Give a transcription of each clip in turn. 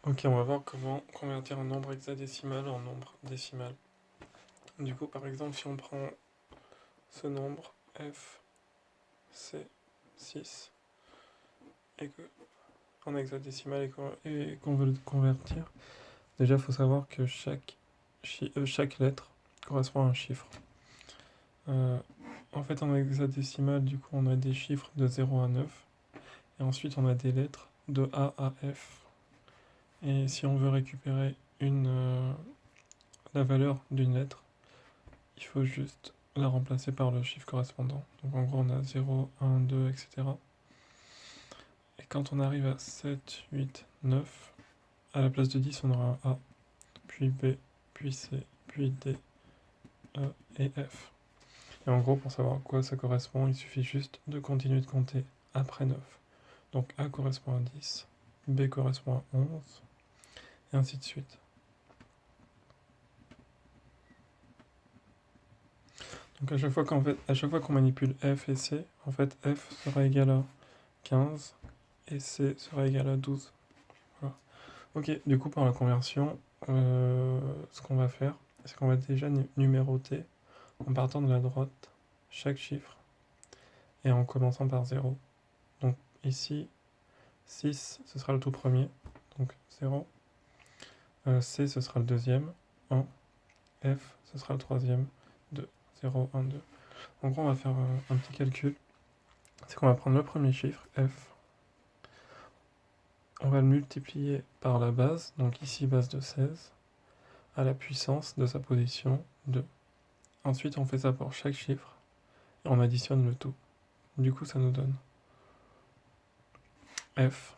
Ok, on va voir comment convertir un nombre hexadécimal en nombre décimal. Du coup, par exemple, si on prend ce nombre f, c, 6, et que en hexadécimal et qu'on veut le convertir, déjà il faut savoir que chaque lettre correspond à un chiffre. En fait, en hexadécimal, du coup, on a des chiffres de 0 à 9, et ensuite on a des lettres de A à F. Et si on veut récupérer la valeur d'une lettre, il faut juste la remplacer par le chiffre correspondant. Donc en gros, on a 0, 1, 2, etc. Et quand on arrive à 7, 8, 9, à la place de 10, on aura un A, puis B, puis C, puis D, E et F. Et en gros, pour savoir à quoi ça correspond, il suffit juste de continuer de compter après 9. Donc A correspond à 10, B correspond à 11, et ainsi de suite. Donc à chaque fois qu'on manipule F et C, en fait F sera égal à 15 et C sera égal à 12. Voilà. Ok, du coup pour la conversion, ce qu'on va faire, c'est qu'on va déjà numéroter en partant de la droite chaque chiffre et en commençant par 0. Donc ici, 6 ce sera le tout premier, donc 0. C ce sera le deuxième, 1. F ce sera le troisième, 2. 0, 1, 2. En gros on va faire un petit calcul. C'est qu'on va prendre le premier chiffre, F, on va le multiplier par la base, donc ici base de 16, à la puissance de sa position 2. Ensuite on fait ça pour chaque chiffre, et on additionne le tout. Du coup ça nous donne F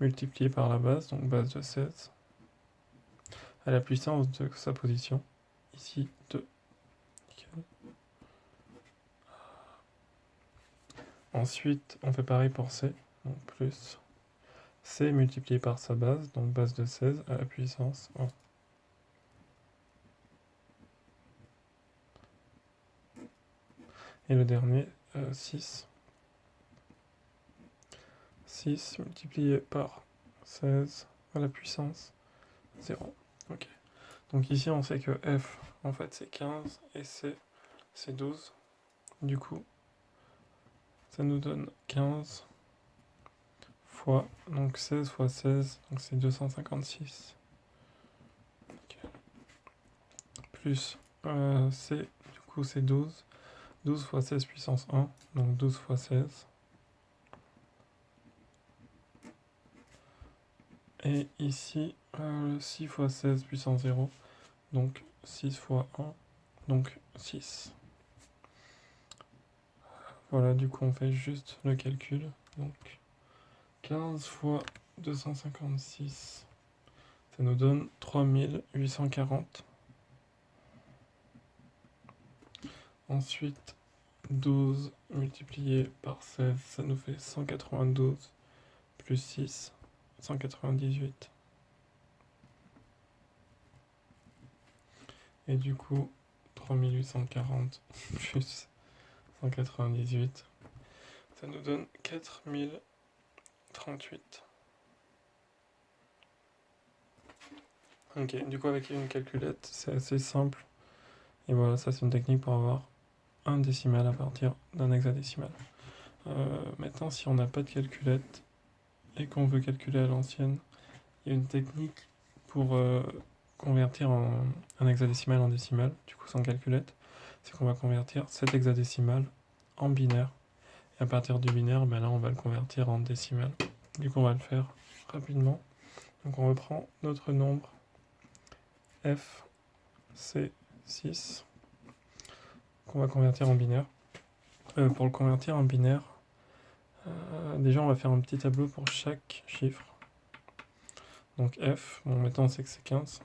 multiplié par la base, donc base de 16, à la puissance de sa position, ici 2. Nickel. Ensuite on fait pareil pour C, donc plus C multiplié par sa base, donc base de 16 à la puissance 1. Et le dernier, 6. 6 multiplié par 16 à la puissance 0. Ok. Donc ici on sait que F en fait c'est 15 et C c'est 12. Du coup ça nous donne 15 fois, donc 16 fois 16, donc c'est 256. Okay. Plus C, du coup c'est 12. 12 fois 16 puissance 1, donc 12 fois 16. Et ici 6 fois 16 puissance 0, donc 6 fois 1, donc 6. Voilà, du coup on fait juste le calcul. Donc 15 fois 256, ça nous donne 3840. Ensuite, 12 multiplié par 16, ça nous fait 192, plus 6, 198. Et du coup, 3840 plus 198, ça nous donne 4038. Ok, du coup avec une calculette, c'est assez simple. Et voilà, ça c'est une technique pour avoir un décimal à partir d'un hexadécimal. Maintenant, si on n'a pas de calculette et qu'on veut calculer à l'ancienne, il y a une technique pour convertir un hexadécimal en décimal, du coup sans calculette, c'est qu'on va convertir cet hexadécimal en binaire. Et à partir du binaire, ben là on va le convertir en décimal. Du coup on va le faire rapidement. Donc on reprend notre nombre f, c, 6, qu'on va convertir en binaire. Pour le convertir en binaire, déjà on va faire un petit tableau pour chaque chiffre. Donc f, bon maintenant on sait que c'est 15.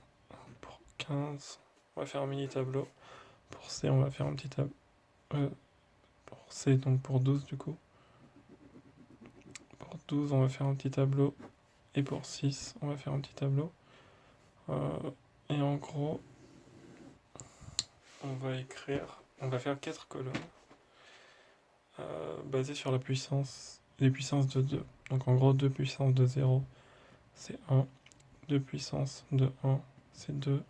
Pour 15, on va faire un mini tableau. Pour c, on va faire un petit tableau. Pour c, donc pour 12 du coup. Pour 12, on va faire un petit tableau. Et pour 6, on va faire un petit tableau. Et en gros, on va faire 4 colonnes basées sur les puissances de 2. Donc en gros, 2 puissance de 0, c'est 1. 2 puissance de 1, c'est 2.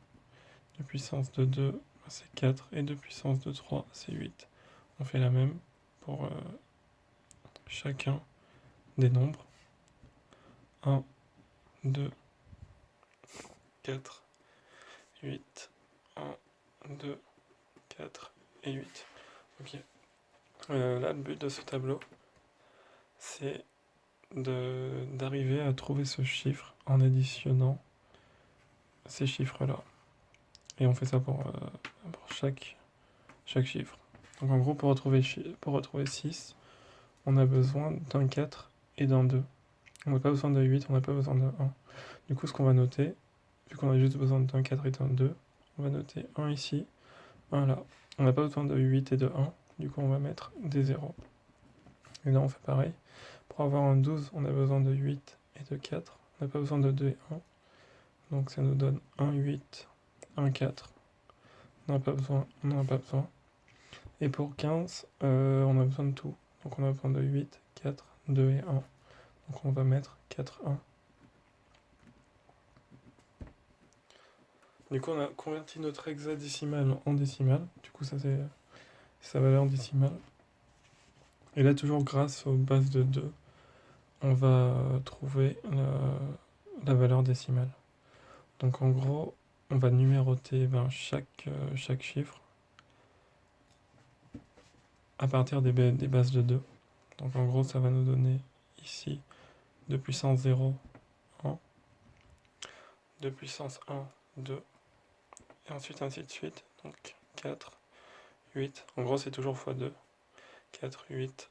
2 puissance de 2, c'est 4. Et 2 puissance de 3, c'est 8. On fait la même pour chacun des nombres. 1, 2, 4, 8. 1, 2, 4 et 8. Ok. Là, le but de ce tableau, c'est d'arriver à trouver ce chiffre en additionnant ces chiffres-là. Et on fait ça pour chaque chiffre. Donc en gros, pour retrouver 6, on a besoin d'un 4 et d'un 2. On n'a pas besoin de 8, on n'a pas besoin de 1. Du coup, ce qu'on va noter, vu qu'on a juste besoin d'un 4 et d'un 2, on va noter 1 ici, 1 là. On n'a pas besoin de 8 et de 1, du coup on va mettre des 0. Et là on fait pareil. Pour avoir un 12, on a besoin de 8 et de 4. On n'a pas besoin de 2 et 1. Donc ça nous donne 1, 8, 1, 4. On n'en a pas besoin. Et pour 15, on a besoin de tout. Donc on a besoin de 8, 4, 2 et 1. Donc on va mettre 4, 1. Du coup on a converti notre hexadécimal en décimale. Du coup ça c'est sa valeur décimale. Et là toujours grâce aux bases de 2, on va trouver la valeur décimale. Donc en gros, on va numéroter chaque chiffre à partir des bases de 2. Donc en gros, ça va nous donner ici 2 puissance 0, 1, 2 puissance 1, 2, et ensuite ainsi de suite. Donc 4, 8, en gros c'est toujours x2. 4, 8,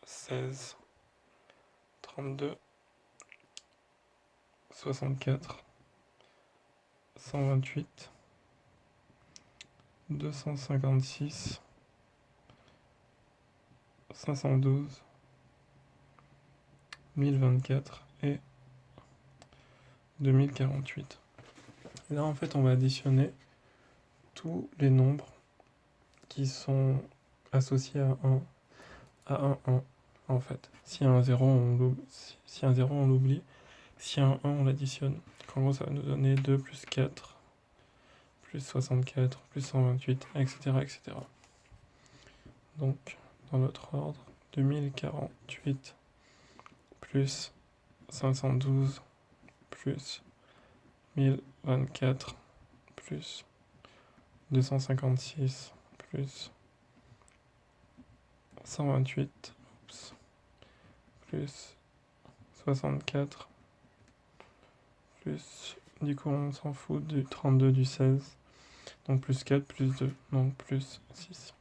16, 32, 64, 128, 256, 512, 1024 et 2048. Et là en fait on va additionner tous les nombres qui sont associés à 1 en fait. S'il y a un 0 on l'oublie, s'il y a un 0 on l'oublie, s'il y a un 1 on l'additionne. Donc en gros ça va nous donner 2 plus 4 plus 64 plus 128 etc. etc. Donc dans l'autre ordre, 2048 plus 512 plus 1024 plus 256 plus 128 plus 64 plus, du coup on s'en fout du 32 du 16, donc plus 4 plus 2, donc plus 6.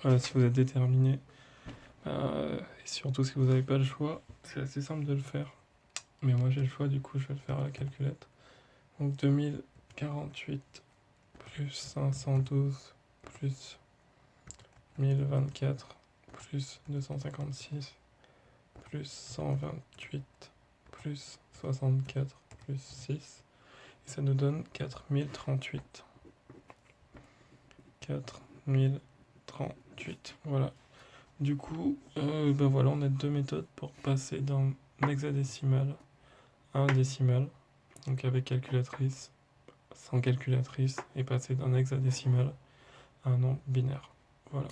Voilà, si vous êtes déterminé, et surtout si vous n'avez pas le choix, c'est assez simple de le faire. Mais moi j'ai le choix, du coup je vais le faire à la calculette. Donc 2048 plus 512 plus 1024 plus 256 plus 128 plus 64 plus 6. Et ça nous donne 4038. 4038. Voilà. Du coup, voilà, on a deux méthodes pour passer d'un hexadécimal à un décimal. Donc avec calculatrice, sans calculatrice, et passer d'un hexadécimal à un nombre binaire. Voilà.